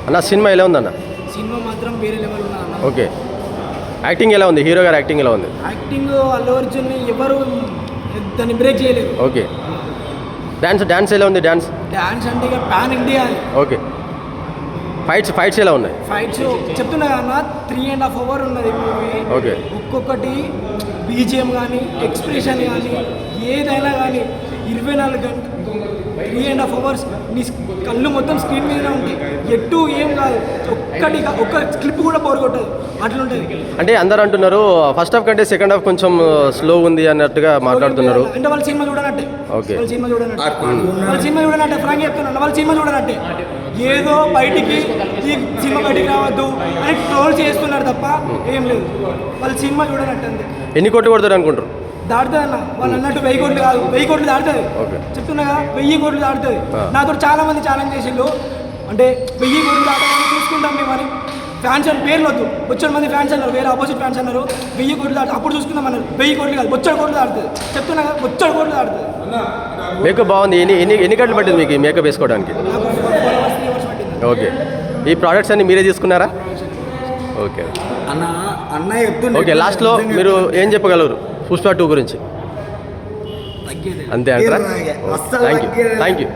అన్న సినిమా ఎలా ఉందన్న? సినిమా మాత్రం వేరే లెవెల్ ఉన్నా. ఓకే, యాక్టింగ్ ఎలా ఉంది? హీరో గారు యాక్టింగ్ ఎలా ఉంది? యాక్టింగ్ అల్లు అర్జున్ ఎవరు దాన్ని బ్రేక్ చేయలేదు. ఓకే, డాన్స్ ఎలా ఉంది? డాన్స్ అంటే ఇక పాన్ ఇండియా. ఓకే, ఫైట్స్ ఎలా ఉన్నాయి? ఫైట్స్ చెప్తున్నా అన్న 3.5 hours ఉన్నది మూవీ. ఓకే, ఒక్కొక్కటి బీజిఎం కానీ ఎక్స్ప్రెషన్ కానీ ఏదైనా కానీ 24 గంటలు 3.5 hours నీ కళ్ళు మొత్తం స్క్రీన్ మీద ఉంటాయి. ఎటు ఏం కాదు, ఒక్క క్లిప్ కూడా బోర్ కొట్టదు, అట్లుంటుంది. అంటే అందరు అంటున్నారు ఫస్ట్ హాఫ్ కంటే సెకండ్ హాఫ్ కొంచెం స్లో ఉంది అన్నట్టుగా మాట్లాడుతున్నారు. అంటే వాళ్ళ సినిమా చూడనట్టే. ఓకే, వాళ్ళ సినిమా చూడనట్టే ఫ్రాంక్ చెప్తున్నాను. వాళ్ళ సినిమా చూడనట్టే. ఏదో బయటికి ఈ సినిమా బయటికి రావద్దు అని ట్రోల్ చేస్తున్నారు తప్ప ఏం లేదు. వాళ్ళ సినిమా చూడనట్టు అంతే. ఎన్ని కోట్లు కొడతారు అనుకుంటారు? దాడుతుంది అన్న. వాళ్ళు అన్నట్టు 1000 కోట్లు కాదు, 1000 కోట్లు దాడుతుంది. చెప్తున్నాగా 1000 కోట్లు దాడుతుంది. నాతో చాలా మంది ఛాలెంజ్ చేసిండు. అంటే 1000 కోట్లు దాటని చూసుకుంటాం మేము అని. ఫ్యాన్స్ అని పేర్లు వద్దు, బొచ్చడు మంది ఫ్యాన్స్ అన్నారు, వేరే ఆపోజిట్ ఫ్యాన్స్ అన్నారు 1000 కోట్లు దాటు అప్పుడు చూసుకుందాం అన్నారు. 1000 కోట్లు కాదు, బొచ్చడు కోట్లు దాడుతుంది. చెప్తున్నాగా బొచ్చడు కోట్లు దాడుతుంది. మేకప్ బాగుంది. ఎన్ని గంటలు పట్టింది మీకు ఈ మేకప్ వేసుకోవడానికి? నాకు 4 hours 3 hours పట్టింది. ఓకే, ఈ ప్రోడక్ట్స్ అన్ని మీరే తీసుకున్నారా? ఓకే ఓకే, లాస్ట్లో మీరు ఏం చెప్పగలరు పుష్ప 2 గురించి? అంతే అంటారా? Thank you.